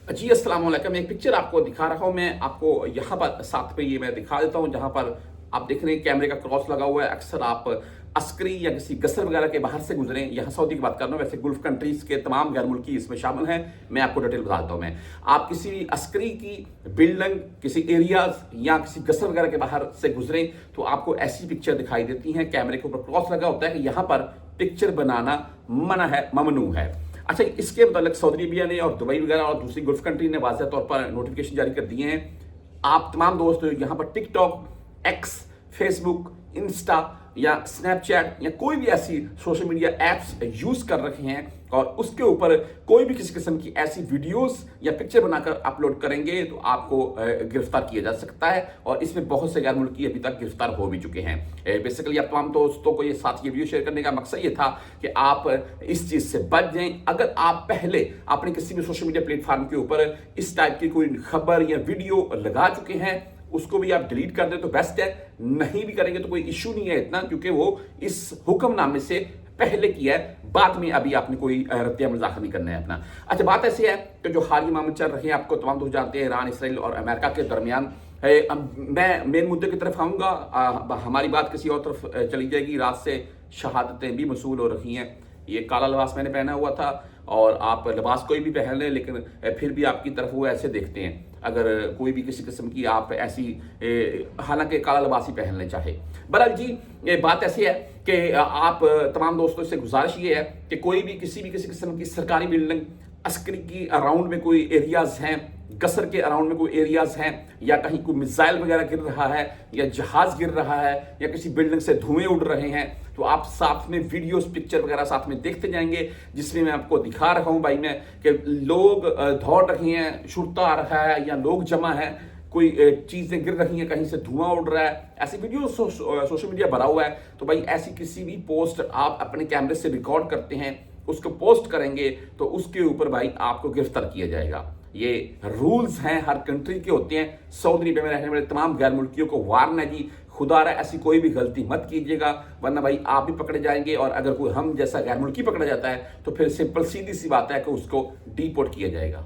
जी अस्सलाम वालेकुम। एक पिक्चर आपको दिखा रहा हूँ मैं आपको यहाँ पर साथ पे ये मैं दिखा देता हूँ जहाँ पर आप देख रहे हैं कैमरे का क्रॉस लगा हुआ है। अक्सर आप अस्करी या किसी गसर वगैरह के बाहर से गुजरे, यहाँ सऊदी की बात कर रहा हूँ, वैसे गुल्फ कंट्रीज के तमाम गैर मुल्की इसमें शामिल हैं। मैं आपको डिटेल बता देता हूँ। मैं आप किसी भी अस्करी की बिल्डिंग, किसी एरियाज या किसी गसर वगैरह के बाहर से गुजरे तो आपको ऐसी पिक्चर दिखाई देती हैं। कैमरे के ऊपर क्रॉस लगा होता है कि यहाँ पर पिक्चर बनाना मना है, ममनू है। अच्छा, इसके मतलब सऊदी अरबिया ने और दुबई वगैरह और दूसरी गल्फ कंट्री ने वाज़ह तौर पर नोटिफिकेशन जारी कर दिए हैं। आप तमाम दोस्त यहाँ पर टिकटॉक, एक्स, फेसबुक, इंस्टा या स्नैपचैट या कोई भी ऐसी सोशल मीडिया ऐप्स यूज कर रखे हैं और उसके ऊपर कोई भी किसी किस्म की ऐसी वीडियोस या पिक्चर बनाकर अपलोड करेंगे तो आपको गिरफ्तार किया जा सकता है। और इसमें बहुत से गैर मुल्की अभी तक गिरफ्तार हो भी चुके हैं। बेसिकली आप तमाम दोस्तों को ये साथ ये वीडियो शेयर करने का मकसद ये था कि आप इस चीज से बच जाएं। अगर आप पहले अपने किसी भी सोशल मीडिया प्लेटफॉर्म के ऊपर इस टाइप की कोई खबर या वीडियो लगा चुके हैं, उसको भी आप डिलीट कर दें तो बेस्ट है। नहीं भी करेंगे तो कोई इशू नहीं है इतना, क्योंकि वो इस हुक्मनामे से पहले किया है, बाद में अभी आपने कोई रद्द-ए-अमल दाखिल नहीं करना है अपना। अच्छा, बात ऐसी है कि जो हाल ही मामले चल रहे हैं, आपको तमाम दोस्त जानते हैं, ईरान, इसराइल और अमेरिका के दरमियान। मैं मेन मुद्दे की तरफ आऊँगा, हमारी बात किसी और तरफ चली जाएगी। रात से शहादतें भी मसूल हो रही हैं। ये काला लिबास मैंने पहना हुआ था और आप लिबास कोई भी पहन लें, लेकिन फिर भी आपकी तरफ वो ऐसे देखते हैं अगर कोई भी किसी किस्म की आप ऐसी, हालांकि काला लिबास ही पहन लें चाहे। बहरहाल जी, ये बात ऐसी है कि आप तमाम दोस्तों से गुजारिश ये है कि कोई भी किसी किस्म की सरकारी बिल्डिंग, अस्करी की अराउंड में कोई एरियाज हैं, गसर के अराउंड में कोई एरियाज हैं, या कहीं कोई मिसाइल वगैरह गिर रहा है या जहाज गिर रहा है या किसी बिल्डिंग से धुएं उड़ रहे हैं, तो आप साथ में वीडियोस, पिक्चर वगैरह साथ में देखते जाएंगे, जिसमें मैं आपको दिखा रहा हूं भाई मैं कि लोग दौड़ रहे हैं, शुरता आ रहा है या लोग जमा है, कोई चीजें गिर रही हैं, कहीं से धुआं उड़ रहा है, ऐसी वीडियो सोशल मीडिया भरा हुआ है। तो भाई ऐसी किसी भी पोस्ट आप अपने कैमरे से रिकॉर्ड करते हैं, उसको पोस्ट करेंगे तो उसके ऊपर भाई आपको गिरफ्तार किया जाएगा। ये रूल्स हैं, हर कंट्री के होते हैं। सऊदी अरब में रहने वाले तमाम गैर मुल्कियों को वार्न है जी, खुदा रहा ऐसी कोई भी गलती मत कीजिएगा, वरना भाई आप भी पकड़े जाएंगे। और अगर कोई हम जैसा गैर मुल्की पकड़ा जाता है तो फिर सिंपल सीधी सी बात है कि उसको डिपोर्ट किया जाएगा।